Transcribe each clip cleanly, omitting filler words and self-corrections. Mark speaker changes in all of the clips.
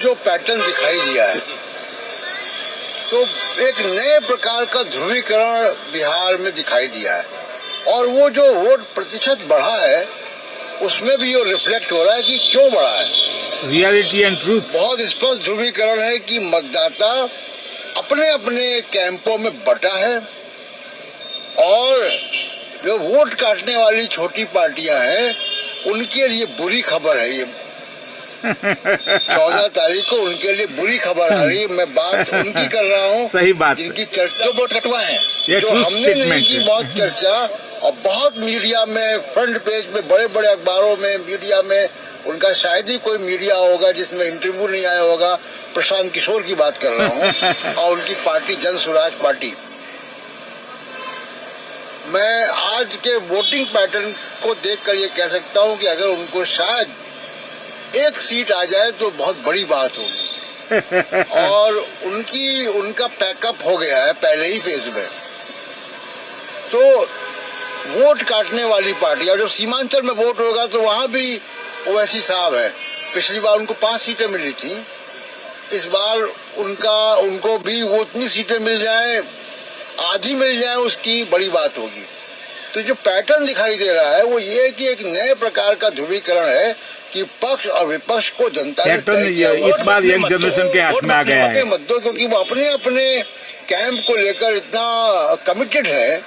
Speaker 1: जो पैटर्न दिखाई दिया है तो एक नए प्रकार का ध्रुवीकरण बिहार में दिखाई दिया है और वो जो वोट प्रतिशत बढ़ा है उसमें भी ये रिफ्लेक्ट हो रहा है कि क्यों बढ़ा है।
Speaker 2: रियलिटी एंड ट्रूथ
Speaker 1: बहुत स्पष्ट ध्रुवीकरण है कि मतदाता अपने अपने कैंपों में बटा है और जो वोट काटने वाली छोटी पार्टियां हैं उनके लिए बुरी खबर है ये। 14 तारीख को उनके लिए बुरी खबर आ रही है। मैं बात उनकी कर रहा हूँ
Speaker 2: सही बात
Speaker 1: जिनकी चर्चा जो वोट कटवाए हैं,
Speaker 2: ये
Speaker 1: जो
Speaker 2: ट्रूथ
Speaker 1: हमने नहीं
Speaker 2: स्टेटमेंट
Speaker 1: की
Speaker 2: है।
Speaker 1: बहुत चर्चा और बहुत मीडिया में फ्रंट पेज में बड़े बड़े अखबारों में मीडिया में उनका शायद ही कोई मीडिया होगा जिसमें इंटरव्यू नहीं आया होगा। प्रशांत किशोर की बात कर रहा हूँ और उनकी पार्टी जन स्वराज पार्टी। मैं आज के वोटिंग पैटर्न को देखकर ये कह सकता हूँ कि अगर उनको शायद एक सीट आ जाए तो बहुत बड़ी बात होगी और उनका पैकअप हो गया है पहले ही फेज में। तो वोट काटने वाली पार्टी और जब सीमांचल में वोट होगा तो वहां भी ओवैसी साहब है। पिछली बार उनको 5 सीटें मिली थी, इस बार उनको भी वो उतनी सीटें मिल जाए, आधी मिल जाए, उसकी बड़ी बात होगी। तो जो पैटर्न दिखाई दे रहा है वो ये है कि एक नए प्रकार का ध्रुवीकरण है कि पक्ष और विपक्ष को जनता ने तय किया
Speaker 2: इस बार यंग जनरेशन के हाथ में आ गया है
Speaker 1: मुद्दों, क्योंकि वो अपने अपने कैंप को लेकर इतना कमिटेड है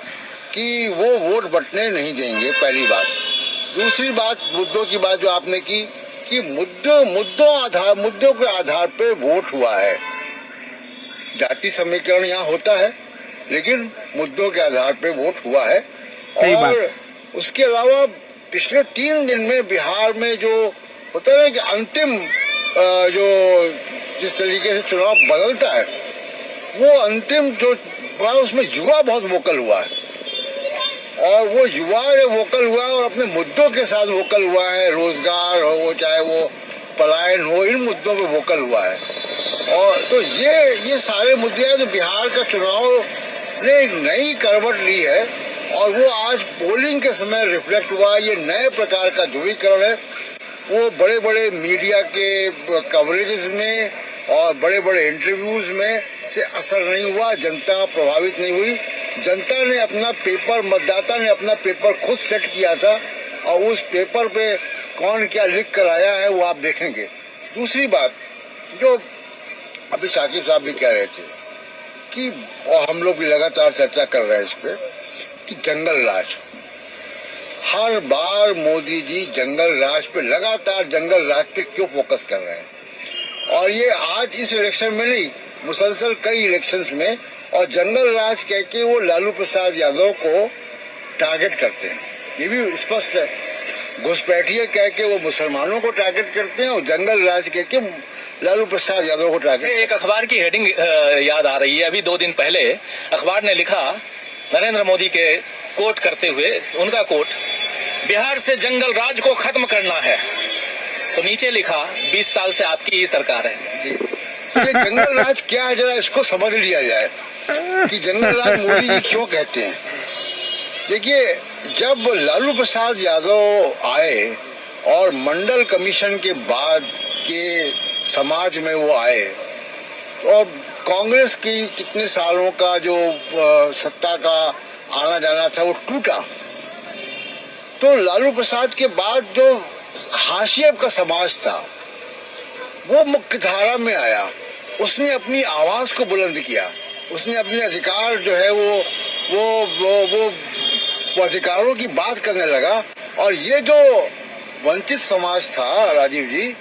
Speaker 1: कि वो वोट बंटने नहीं देंगे। पहली बात। दूसरी बात, मुद्दों की बात जो आपने की कि मुद्दों के आधार पे वोट हुआ है। जाति समीकरण यहाँ होता है लेकिन मुद्दों के आधार पे वोट हुआ है।
Speaker 2: सही
Speaker 1: और
Speaker 2: बात।
Speaker 1: उसके अलावा पिछले 3 दिन में बिहार में जो होता है कि अंतिम जो जिस तरीके से चुनाव बदलता है वो अंतिम जो उसमें युवा बहुत वोकल हुआ है और वो युवा वोकल हुआ और अपने मुद्दों के साथ वोकल हुआ है। रोजगार हो, चाहे वो पलायन हो, इन मुद्दों पे वोकल हुआ है। और तो ये सारे मुद्दे हैं जो बिहार का चुनाव ने एक नई करवट ली है और वो आज पोलिंग के समय रिफ्लेक्ट हुआ। ये नए प्रकार का ध्रुवीकरण है। वो बड़े बड़े मीडिया के कवरेजेस में और बड़े बड़े इंटरव्यूज में से असर नहीं हुआ। जनता प्रभावित नहीं हुई। जनता ने अपना पेपर, मतदाता ने अपना पेपर खुद सेट किया था और उस पेपर पे कौन क्या लिख कर आया है वो आप देखेंगे। दूसरी बात जो अभी शाकिब साहब भी कह रहे थे कि और हम लोग भी लगातार चर्चा कर रहे हैं इस पे कि जंगल राज, हर बार मोदी जी जंगल राज पे लगातार जंगल राज पे क्यों फोकस कर रहे हैं। और ये आज इस इलेक्शन में नहीं, मुसलसल कई इलेक्शंस में, और जंगल राज कह के वो लालू प्रसाद यादव को टारगेट करते हैं। ये भी स्पष्ट है। घुसपैठिए कह के वो मुसलमानों को टारगेट करते हैं और जंगल राज कह के लालू प्रसाद यादव को टारगेट।
Speaker 3: एक अखबार की हेडिंग याद आ रही है। अभी 2 दिन पहले अखबार ने लिखा, नरेंद्र मोदी के कोट करते हुए, उनका कोट, बिहार से जंगल राज को खत्म करना है। तो नीचे लिखा, 20 साल से आपकी ही सरकार है।
Speaker 1: जी, तो ये जंगल राज क्या है जरा इसको समझ लिया जाए कि जंगल राज मोदी जी क्यों कहते हैं। देखिए, जब लालू प्रसाद यादव आए और मंडल कमीशन के बाद के समाज में वो आए और कांग्रेस की कितने सालों का जो सत्ता का आना जाना था वो टूटा, तो लालू प्रसाद के बाद जो हाशिए का समाज था वो मुख्य धारा में आया। उसने अपनी आवाज को बुलंद किया, उसने अपने अधिकार जो है वो अधिकारों की बात करने लगा। और ये जो वंचित समाज था राजीव जी,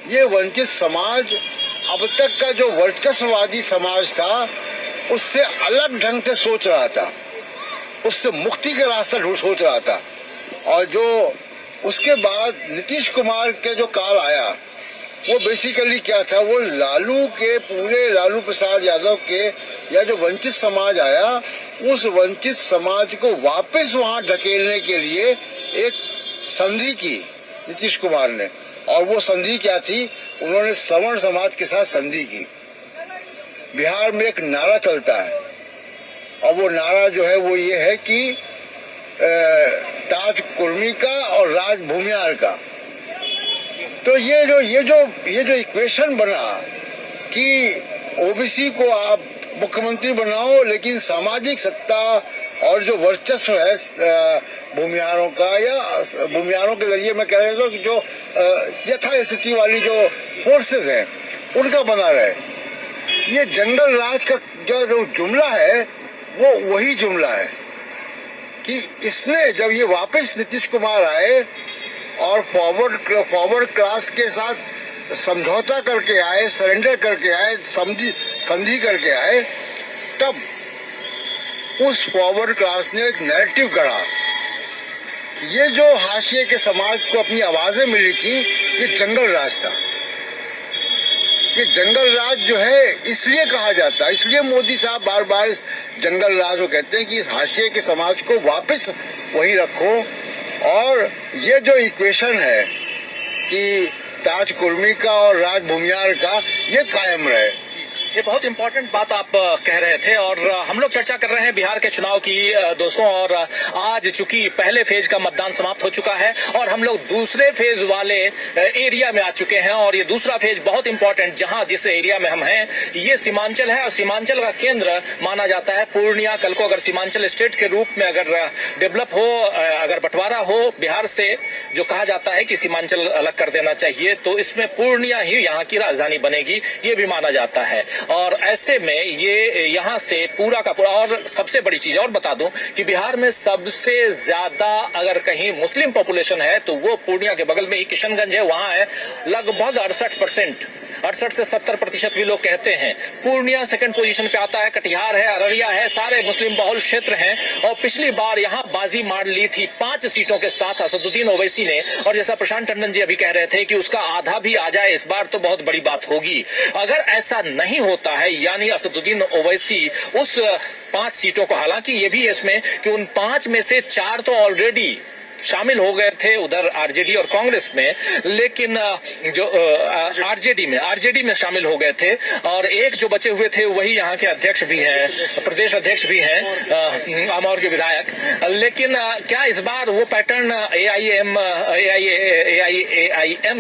Speaker 1: ये वंचित समाज अब तक का जो वर्चस्ववादी समाज था उससे अलग ढंग से सोच रहा था, उससे मुक्ति का रास्ता सोच रहा था। और जो उसके बाद नीतीश कुमार के जो काल आया वो बेसिकली क्या था, वो लालू प्रसाद यादव के या जो वंचित समाज आया उस वंचित समाज को वापस वहां ढकेलने के लिए एक संधि की नीतीश कुमार ने। और वो संधि क्या थी, उन्होंने सवर्ण समाज के साथ संधि की। बिहार में एक नारा चलता है और वो नारा जो है वो ये है कि ताज कुर्मी का और राज भूमियार का। तो ये जो इक्वेशन बना कि ओबीसी को आप मुख्यमंत्री बनाओ, लेकिन सामाजिक सत्ता और जो वर्चस्व है भूमिहारों का, या भूमिहारों के जरिए मैं कह रहा हूँ कि जो यथास्थिति वाली जो फोर्सेस हैं उनका बना रहे, ये जंगल राज का जो जुमला है वो वही जुमला है कि इसने जब ये वापस नीतीश कुमार आए और फॉरवर्ड क्लास के साथ समझौता करके आए, सरेंडर करके आए, संधि करके आए, तब उस फॉरवर्ड क्लास ने एक नैरेटिव गढ़ा। ये जो हाशिए के समाज को अपनी आवाजें मिली थी, ये जंगल राज था। ये जंगल राज जो है इसलिए कहा जाता है, इसलिए मोदी साहब बार बार इस जंगल राज को कहते हैं कि हाशिए के समाज को वापस वहीं रखो। और ये जो इक्वेशन है कि ताज कुर्मी का और राज भूमियार का, ये कायम रहे।
Speaker 3: ये बहुत इंपॉर्टेंट बात आप कह रहे थे और हम लोग चर्चा कर रहे हैं बिहार के चुनाव की दोस्तों। और आज चूंकि पहले फेज का मतदान समाप्त हो चुका है और हम लोग दूसरे फेज वाले एरिया में आ चुके हैं। और ये दूसरा फेज बहुत इंपॉर्टेंट, जहां जिस एरिया में हम हैं ये सीमांचल है और सीमांचल का केंद्र माना जाता है पूर्णिया। कल को अगर सीमांचल स्टेट के रूप में अगर डेवलप हो, अगर बंटवारा हो बिहार से, जो कहा जाता है कि सीमांचल अलग कर देना चाहिए, तो इसमें पूर्णिया ही यहाँ की राजधानी बनेगी, ये भी माना जाता है। और ऐसे में ये यहाँ से पूरा का पूरा, और सबसे बड़ी चीज और बता दूं कि बिहार में सबसे ज्यादा अगर कहीं मुस्लिम पॉपुलेशन है तो वो पूर्णिया के बगल में ही किशनगंज है, वहां है लगभग 68%, 68 से 70% भी लोग कहते हैं। पूर्णिया सेकंड पोजीशन पे आता है, कटिहार है, अररिया है, सारे मुस्लिम बहुल क्षेत्र हैं। और पिछली बार यहाँ बाजी मार ली थी 5 सीटों के साथ असदुद्दीन ओवैसी ने, और जैसा प्रशांत टंडन जी अभी कह रहे थे कि उसका आधा भी आ जाए इस बार तो बहुत बड़ी बात होगी। अगर ऐसा नहीं होता है, यानी असदुद्दीन ओवैसी उस 5 सीटों को, हालांकि ये भी है इसमें कि उन 5 में से 4 तो ऑलरेडी शामिल हो गए थे उधर आरजेडी और कांग्रेस में, लेकिन जो आरजेडी में शामिल हो गए थे, और एक जो बचे हुए थे वही यहाँ के अध्यक्ष भी हैं, प्रदेश अध्यक्ष भी हैं, आमौर के विधायक। लेकिन क्या इस बार वो पैटर्न एआईएम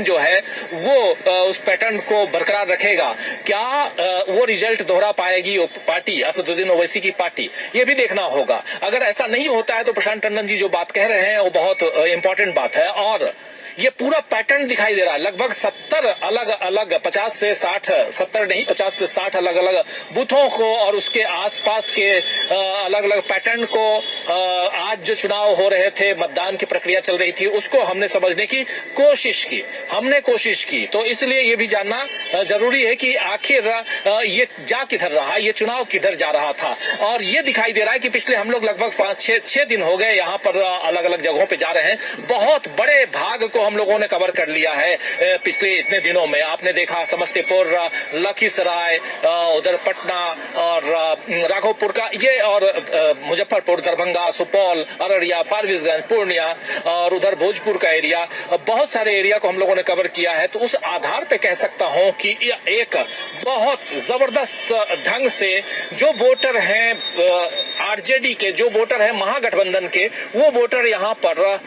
Speaker 3: जो है वो उस पैटर्न को बरकरार रखेगा? क्या वो रिजल्ट दोहरा पाएगी वो पार्टी, असदुद्दीन ओवैसी की पार्टी? ये भी देखना होगा। अगर ऐसा नहीं होता है तो प्रशांत टंडन जी जो बात कह रहे हैं वो बहुत इंपॉर्टेंट बात है। और ये पूरा पैटर्न दिखाई दे रहा है, लगभग 70 अलग अलग 50 से 60 70 नहीं 50 से 60 अलग अलग बूथों को और उसके आसपास के अलग अलग पैटर्न को आज जो चुनाव हो रहे थे, मतदान की प्रक्रिया चल रही थी, उसको हमने समझने की कोशिश की। तो इसलिए ये भी जानना जरूरी है कि आखिर ये जा किधर रहा, ये चुनाव किधर जा रहा था। और ये दिखाई दे रहा है कि पिछले हम लोग लगभग 5-6 दिन हो गए यहाँ पर अलग अलग जगहों पे जा रहे हैं। बहुत बड़े भाग को हम लोगों ने कवर कर लिया है पिछले इतने दिनों में। आपने देखा समस्तीपुर, लखीसराय, उधर पटना और राघोपुर का ये, और मुजफ्फरपुर, दरभंगा, सुपौल, अररिया, फारबिसगंज, पूर्णिया और उधर भोजपुर का एरिया, बहुत सारे एरिया को हम लोगों ने कवर किया है। तो उस आधार पे कह सकता हूं कि एक बहुत जबरदस्त ढंग से जो वोटर हैं आरजेडी के, जो वोटर हैं महागठबंधन के, वो वोटर यहाँ पर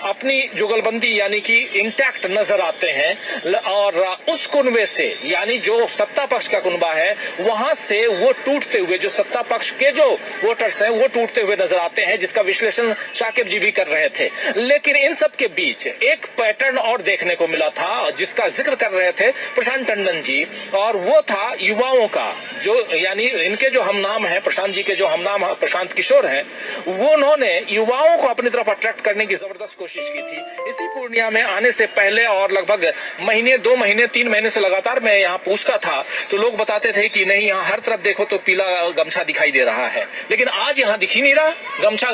Speaker 3: अपनी जुगलबंदी यानी कि इंटैक्ट नजर आते हैं। और उस कुनबे से, यानी जो सत्ता पक्ष का कुनबा है, वहां से वो टूटते हुए, जो सत्ता पक्ष के जो वोटर्स हैं वो टूटते हुए नजर आते हैं, जिसका विश्लेषण शाकिब जी भी कर रहे थे। लेकिन इन सब के बीच एक पैटर्न और देखने को मिला था जिसका जिक्र कर रहे थे प्रशांत टंडन जी, और वो था युवाओं का, जो यानी इनके जो हम नाम है, प्रशांत जी के जो हम नाम प्रशांत किशोर हैं, वो उन्होंने युवाओं को अपनी तरफ अट्रैक्ट करने की जबरदस्त कोशिश की थी। इसी पूर्णिया में आने से पहले और लगभग महीने, 2 महीने, 3 महीने से लगातार मैं यहाँ पूछता था तो लोग बताते थे कि नहीं, यहाँ हर तरफ देखो तो पीला गमछा दिखाई दे रहा है। लेकिन आज यहाँ दिख ही नहीं रहा, गमछा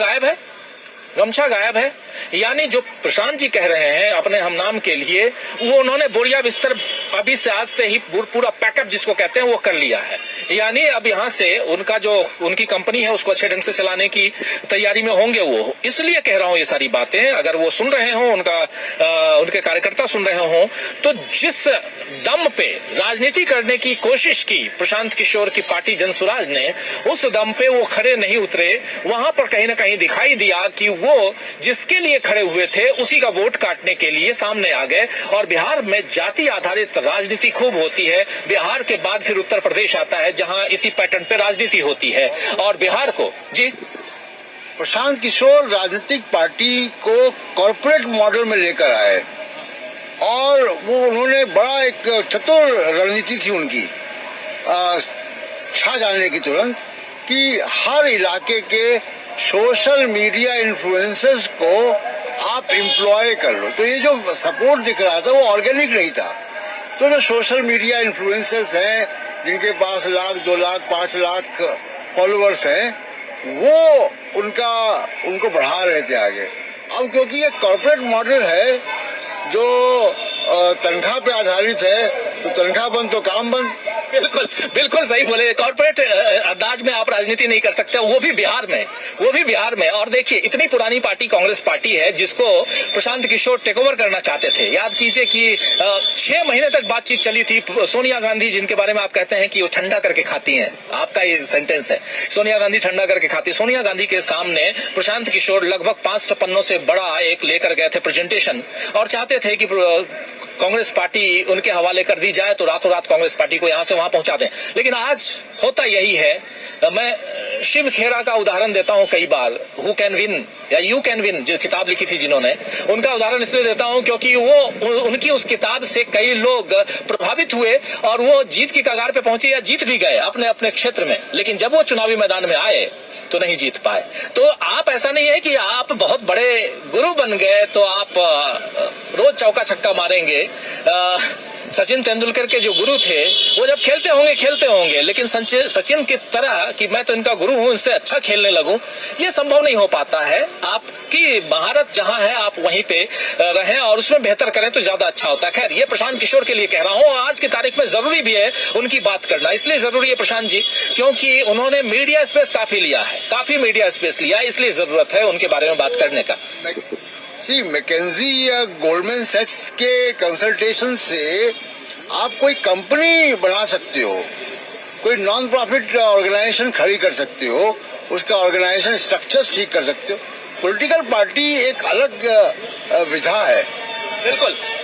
Speaker 3: गायब है। यानी जो प्रशांत जी कह रहे हैं अपने हम नाम के लिए, वो उन्होंने बोरिया बिस्तर अभी से आज से ही पूरा पैकअप जिसको कहते हैं वो कर लिया है। यानी अब यहाँ से उनका जो उनकी कंपनी है उसको अच्छे ढंग से चलाने की तैयारी में होंगे वो। इसलिए कह रहा हूँ ये सारी बातें, अगर वो सुन रहे हो, उनके कार्यकर्ता सुन रहे हो, तो जिस दम पे राजनीति करने की कोशिश की प्रशांत किशोर की पार्टी जनसुराज ने, उस दम पे वो खड़े नहीं उतरे। वहां पर कहीं ना कहीं दिखाई दिया कि वो जिसके लिए खड़े हुए थे उसी का वोट काटने के लिए सामने आ गए। और बिहार में जाति आधारित राजनीति खूब होती है। बिहार के बाद फिर उत्तर प्रदेश आता है जहां इसी पैटर्न पे राजनीति होती है। और बिहार को जी
Speaker 1: प्रशांत किशोर राजनीतिक पार्टी को कॉर्पोरेट मॉडल में लेकर आए और वो उन्होंने बड़ा एक चतुर रणनीति थी उनकी छा जाने की तुरंत कि हर इलाके के सोशल मीडिया इन्फ्लुएंसर्स को आप एम्प्लॉय कर लो। तो ये जो सपोर्ट दिख रहा था वो ऑर्गेनिक नहीं था। तो जो सोशल मीडिया इन्फ्लुएंसर्स हैं जिनके पास 1 लाख 2 लाख 5 लाख फॉलोअर्स हैं वो उनको बढ़ा रहे थे आगे। अब क्योंकि ये कॉर्पोरेट मॉडल है जो तनख्वाह पे आधारित है तो तनख्वाह बंद तो काम बंद।
Speaker 3: बिल्कुल बिल्कुल सही बोले। कॉर्पोरेट अंदाज में आप राजनीति नहीं कर सकते, वो भी बिहार में। और देखिए इतनी पुरानी पार्टी कांग्रेस पार्टी है जिसको प्रशांत किशोर टेक ओवर करना चाहते थे। याद कीजिए कि 6 महीने तक बातचीत चली थी। सोनिया गांधी जिनके बारे में आप कहते हैं कि वो ठंडा करके खाती हैं, आपका ये सेंटेंस है, सोनिया गांधी ठंडा करके खाती। सोनिया गांधी के सामने प्रशांत किशोर लगभग 500 पन्नों से बड़ा एक लेकर गए थे प्रेजेंटेशन और चाहते थे कि कांग्रेस पार्टी उनके हवाले कर दी जाए तो रातों रात कांग्रेस पार्टी को यहां से वहां पहुंचा दें। लेकिन आज होता यही है। मैं शिव खेरा का उदाहरण देता हूं कई बार, हु कैन विन या यू कैन विन जो किताब लिखी थी जिन्होंने, उनका उदाहरण इसलिए देता हूं क्योंकि वो उनकी उस किताब से कई लोग प्रभावित हुए और वो जीत की कगार पे पहुंचे या जीत भी गए अपने अपने क्षेत्र में। लेकिन जब वो चुनावी मैदान में आए तो नहीं जीत पाए। तो आप ऐसा नहीं है कि आप बहुत बड़े गुरु बन गए तो आप रोज चौका छक्का मारेंगे। सचिन तेंदुलकर के जो गुरु थे वो जब खेलते होंगे लेकिन सचिन की तरह कि मैं तो इनका गुरु हूं, इनसे अच्छा खेलने लगूं, ये संभव नहीं हो पाता है। आपकी महारत जहां है आप वहीं पे रहें और उसमें बेहतर करें तो ज्यादा अच्छा होता है। खैर ये प्रशांत किशोर के लिए कह रहा हूं। आज की तारीख में जरूरी भी है उनकी बात करना, इसलिए जरूरी है प्रशांत जी क्योंकि उन्होंने मीडिया स्पेस काफी लिया है, काफी मीडिया स्पेस लिया, इसलिए जरूरत है उनके बारे में बात करने का।
Speaker 1: मैकेंजी या गोल्डमैन सैक्स के कंसल्टेशन से आप कोई कंपनी बना सकते हो, कोई नॉन प्रॉफिट ऑर्गेनाइजेशन खड़ी कर सकते हो, उसका ऑर्गेनाइजेशन स्ट्रक्चर ठीक कर सकते हो। पॉलिटिकल पार्टी एक अलग विधा है।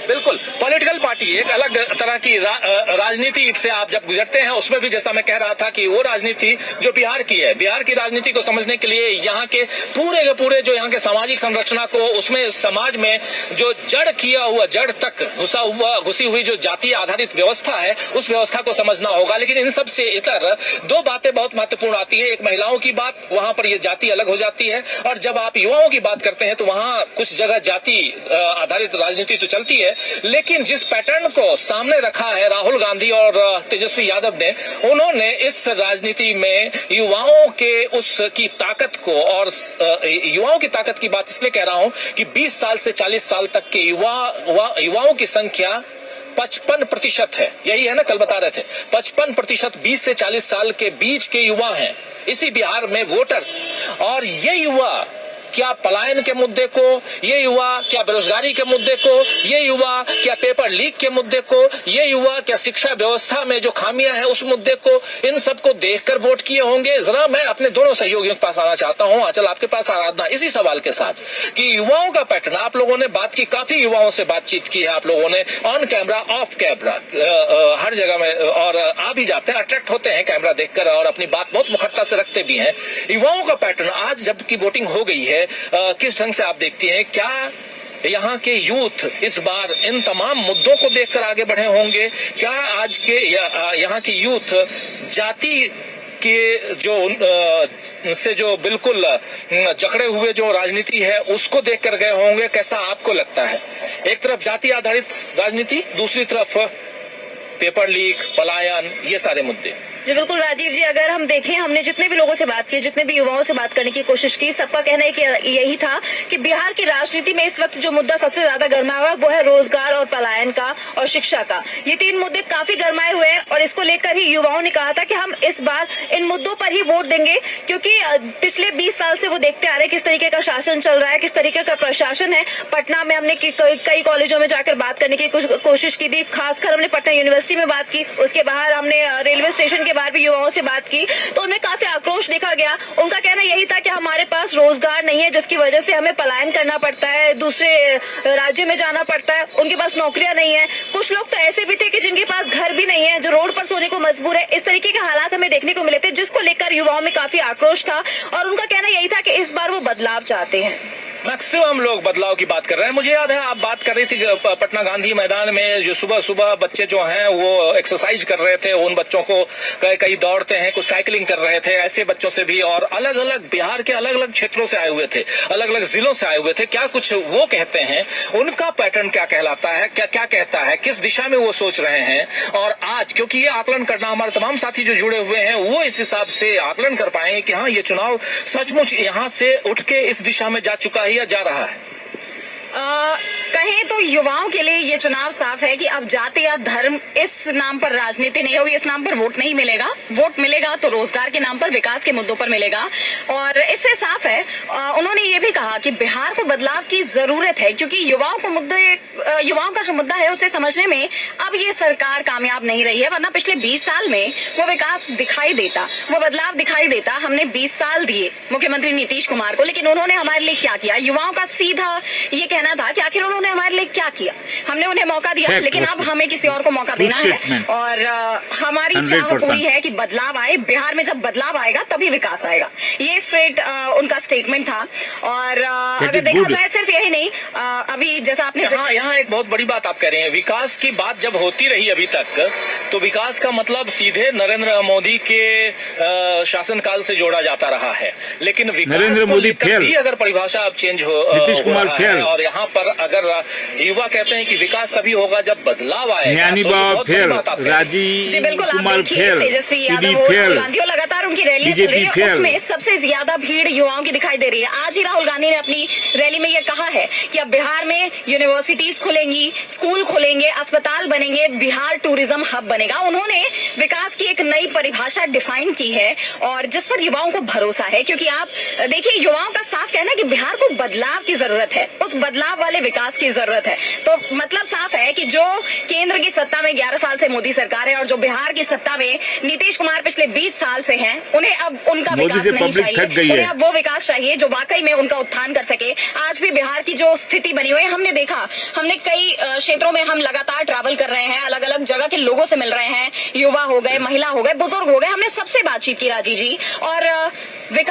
Speaker 3: बिल्कुल पॉलिटिकल पार्टी एक अलग तरह की राजनीति से आप जब गुजरते हैं उसमें भी जैसा मैं कह रहा था कि वो राजनीति जो बिहार की है, बिहार की राजनीति को समझने के लिए यहाँ के पूरे जो यहाँ के सामाजिक संरचना को, उसमें समाज में जो जड़ तक घुसी हुई जो जातीय आधारित व्यवस्था है उस व्यवस्था को समझना होगा। लेकिन इन सब से इतर 2 बातें बहुत महत्वपूर्ण आती है। एक महिलाओं की बात, वहां पर ये जाति अलग हो जाती है, और जब आप युवाओं की बात करते हैं तो वहां कुछ जगह जाति आधारित राजनीति तो चलती है। लेकिन जिस पैटर्न को सामने रखा है राहुल गांधी और तेजस्वी यादव ने, उन्होंने इस राजनीति में युवाओं के उसकी ताकत को, और युवाओं की ताकत की बात इसलिए कह रहा हूं कि 20 साल से 40 साल तक के युवाओं की संख्या 55% है। यही है ना, कल बता रहे थे 55% 20 से 40 साल के बीच के युवा हैं इसी बिहार में वोटर्स। और ये युवा क्या पलायन के मुद्दे को, ये युवा क्या बेरोजगारी के मुद्दे को, ये युवा क्या पेपर लीक के मुद्दे को, ये युवा क्या शिक्षा व्यवस्था में जो खामियां हैं उस मुद्दे को, इन सबको देखकर वोट किए होंगे। जरा मैं अपने दोनों सहयोगियों के पास आना चाहता हूं, आंचल आपके पास आराधना, इसी सवाल के साथ कि युवाओं का पैटर्न, आप लोगों ने बात की, काफी युवाओं से बातचीत की है आप लोगों ने, ऑन कैमरा ऑफ कैमरा हर जगह में, और आ भी जाते हैं, अट्रैक्ट होते हैं कैमरा देखकर और अपनी बात बहुत मुखरता से रखते भी हैं। युवाओं का पैटर्न आज जबकि वोटिंग हो गई है, किस ढंग से आप देखती हैं? क्या यहाँ के यूथ इस बार इन तमाम मुद्दों को देखकर आगे बढ़े होंगे? क्या आज के यहाँ के यूथ जाति के जो बिल्कुल जकड़े हुए जो राजनीति है उसको देखकर गए होंगे? कैसा आपको लगता है? एक तरफ जाति आधारित राजनीति, दूसरी तरफ पेपर लीक, पलायन, ये सारे मुद्दे।
Speaker 4: जी बिल्कुल राजीव जी, अगर हम देखें, हमने जितने भी लोगों से बात की, जितने भी युवाओं से बात करने की कोशिश की, सबका कहना है कि यही था कि बिहार की राजनीति में इस वक्त जो मुद्दा सबसे ज्यादा गरमाया हुआ है वो है रोजगार और पलायन का और शिक्षा का। ये 3 मुद्दे काफी गरमाए हुए हैं और इसको लेकर ही युवाओं ने कहा था कि हम इस बार इन मुद्दों पर ही वोट देंगे, क्योंकि पिछले 20 साल से वो देखते आ रहे किस तरीके का शासन चल रहा है, किस तरीके का प्रशासन है। पटना में हमने कई कॉलेजों में जाकर बात करने की कोशिश की थी, खासकर हमने पटना यूनिवर्सिटी में बात की, उसके बाहर हमने रेलवे स्टेशन के बार भी युवाओं से बात की तो उनमें काफी आक्रोश देखा गया। उनका कहना यही था कि हमारे पास रोजगार नहीं है, जिसकी वजह से हमें पलायन करना पड़ता है, दूसरे राज्यों में जाना पड़ता है, उनके पास नौकरियां नहीं है। कुछ लोग तो ऐसे भी थे कि जिनके पास घर भी नहीं है, जो रोड पर सोने को मजबूर है। इस तरीके के हालात हमें देखने को मिले थे, जिसको लेकर युवाओं में काफी आक्रोश था और उनका कहना यही था कि इस बार वो बदलाव चाहते हैं।
Speaker 3: मैक्सिमम लोग बदलाव की बात कर रहे हैं। मुझे याद है आप बात कर रही थी पटना गांधी मैदान में, जो सुबह सुबह बच्चे जो हैं वो एक्सरसाइज कर रहे थे। उन बच्चों को कई दौड़ते हैं, कुछ साइकिलिंग कर रहे थे, ऐसे बच्चों से भी, और अलग अलग बिहार के अलग अलग क्षेत्रों से आए हुए थे, अलग अलग जिलों से आए हुए थे। क्या कुछ वो कहते हैं, उनका पैटर्न क्या कहलाता है, क्या क्या कहता है, किस दिशा में वो सोच रहे हैं। और आज क्योंकि ये आकलन करना, हमारे तमाम साथी जो जुड़े हुए हैं वो इस हिसाब से आकलन कर पाए कि हाँ, ये चुनाव सचमुच यहाँ से उठ के इस दिशा में जा चुका है या जा रहा है।
Speaker 5: कहें तो युवाओं के लिए ये चुनाव साफ है कि अब जाति या धर्म इस नाम पर राजनीति नहीं होगी, इस नाम पर वोट नहीं मिलेगा। वोट मिलेगा तो रोजगार के नाम पर, विकास के मुद्दों पर मिलेगा। और इससे साफ है, उन्होंने ये भी कहा कि बिहार को बदलाव की जरूरत है, क्योंकि युवाओं का जो मुद्दा है उसे समझने में अब ये सरकार कामयाब नहीं रही है। वरना पिछले 20 साल में वो विकास दिखाई देता, वो बदलाव दिखाई देता। हमने 20 साल दिए मुख्यमंत्री नीतीश कुमार को, लेकिन उन्होंने हमारे लिए क्या किया? युवाओं का सीधा ये कहना था कि आखिर उन्होंने हमारे लिए क्या किया। हमने उन्हें मौका दिया, लेकिन अब हमें किसी और को मौका देना है। और हमारी चाह पूरी है कि बदलाव आए। बिहार में जब बदलाव आएगा तभी विकास आएगा। ये स्ट्रेट उनका स्टेटमेंट था। और अगर देखा जाए सिर्फ यही नहीं, अभी जैसा आपने
Speaker 3: यहाँ एक बहुत बड़ी बात आप कह रहे हैं, विकास की बात जब होती रही अभी तक, तो विकास का मतलब सीधे नरेंद्र मोदी के शासनकाल से जोड़ा जाता रहा है। लेकिन विकास को लेकर भी अगर परिभाषा अब चेंज हो रहा है, और यहाँ पर अगर युवा कहते हैं कि विकास तभी होगा जब बदलाव आएगा, तो बहुत बड़ी बात आप
Speaker 5: जी बिल्कुल। आप देखिए तेजस्वी यादव और राहुल गांधी, और लगातार उनकी रैलियां चल रही है, उसमें सबसे ज्यादा भीड़ युवाओं की दिखाई दे रही है। आज ही राहुल गांधी ने अपनी रैली में ये कहा है कि अब बिहार में यूनिवर्सिटीज खुलेंगी, स्कूल खुलेंगे, अस्पताल बनेंगे, बिहार टूरिज्म हब बनेगा। उन्होंने विकास की एक नई परिभाषा डिफाइन की है और जिस पर युवाओं को भरोसा है, क्योंकि आप देखिए युवाओं का साफ कहना है कि बिहार को बदलाव की जरूरत है, उस बदलाव वाले विकास की जरूरत है। तो मतलब साफ है कि जो केंद्र की सत्ता में 11 साल से मोदी सरकार है और जो बिहार की सत्ता में नीतीश कुमार पिछले 20 साल से हैं, उन्हें अब उनका विकास नहीं चाहिए, उन्हें अब वो विकास चाहिए जो वाकई में उनका उत्थान कर सके। आज भी बिहार की जो स्थिति बनी हुई है, हमने देखा, हमने कई क्षेत्रों में हम लगातार ट्रैवल कर रहे हैं, अलग अलग जगह के लोगों से मिल रहे हैं, युवा हो गए, महिला हो गए, बुजुर्ग हो गए, हमने सबसे बातचीत की राजीव जी। और विकास